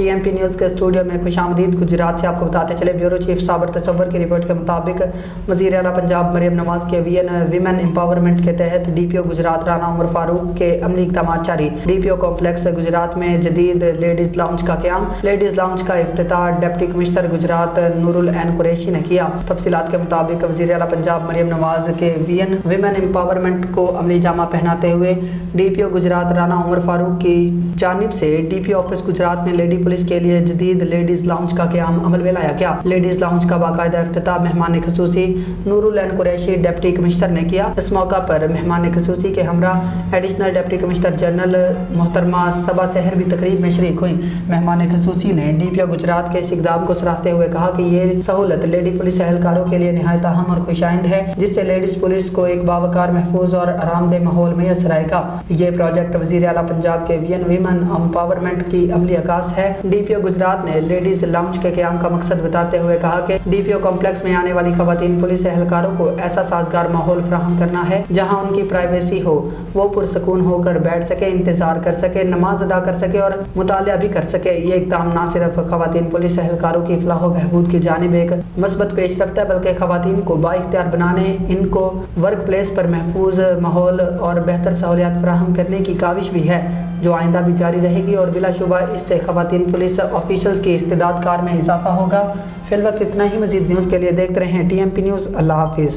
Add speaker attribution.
Speaker 1: TMP news کے studio میں خوش آمدید۔ گجرات سے آپ کو بتاتے چلے بیورو چیف صابر تصور کی رپورٹ کے مطابق وزیر اعلیٰ پنجاب مریم نواز کے ویمن امپاورمنٹ کے تحت DPO گجرات رانا عمر فاروق کے عملی اقدامات جاری۔ DPO کمپلیکس گجرات میں جدید لیڈیز لاؤنج کا قیام۔ لیڈیز لاؤنج کا افتتاح ڈپٹی کمشنر گجرات نور العین قریشی نے کیا۔ تفصیلات کے مطابق وزیر اعلیٰ پنجاب مریم نواز کے ویمن امپاورمنٹ کو عملی جامہ پہناتے ہوئے DPO گجرات رانا عمر فاروق کی جانب سے DPO آفس گجرات میں لیڈی پولیس کے لیے جدید لیڈیز لاؤنج کا قیام عمل میں لایا گیا۔ لیڈیز لاؤنج کا باقاعدہ افتتاح مہمان خصوصی نور العین قریشی ڈپٹی کمشنر نے کیا۔ اس موقع پر مہمان خصوصی کے ہمراہ ایڈیشنل ڈپٹی کمشنر جنرل محترمہ صبا سحر بھی تقریب میں شریک ہوئیں۔ مہمان خصوصی نے DPO گجرات کے اس اقدام کو سراہتے ہوئے کہا کہ یہ سہولت لیڈی پولیس اہلکاروں کے لیے نہایت اہم اور خوش آئند ہے، جس سے لیڈیز پولیس کو ایک باوقار، محفوظ اور آرام دہ ماحول میسر آئے گا۔ یہ پروجیکٹ وزیر اعلیٰ پنجاب کے ویمن امپاورمنٹ کی عملی عکاس ہے۔ DPO گجرات نے لیڈیز لاؤنج کے قیام کا مقصد بتاتے ہوئے کہا کہ DPO کمپلیکس میں آنے والی خواتین پولیس اہلکاروں کو ایسا سازگار ماحول فراہم کرنا ہے جہاں ان کی پرائیویسی ہو، وہ پرسکون ہو کر بیٹھ سکے، انتظار کر سکے، نماز ادا کر سکے اور مطالعہ بھی کر سکے۔ یہ اقدام نہ صرف خواتین پولیس اہلکاروں کی فلاح و بہبود کی جانب ایک مثبت پیش رفت ہے، بلکہ خواتین کو بااختیار بنانے، ان کو ورک پلیس پر محفوظ ماحول اور بہتر سہولیات فراہم کرنے کی کاوش بھی ہے، جو آئندہ بھی جاری رہے گی، اور بلا شبہ اس سے خواتین پولیس آفیشلز کی استعداد کار میں اضافہ ہوگا۔ فی الوقت اتنا ہی۔ مزید نیوز کے لیے دیکھتے رہیں TMP نیوز۔ اللہ حافظ۔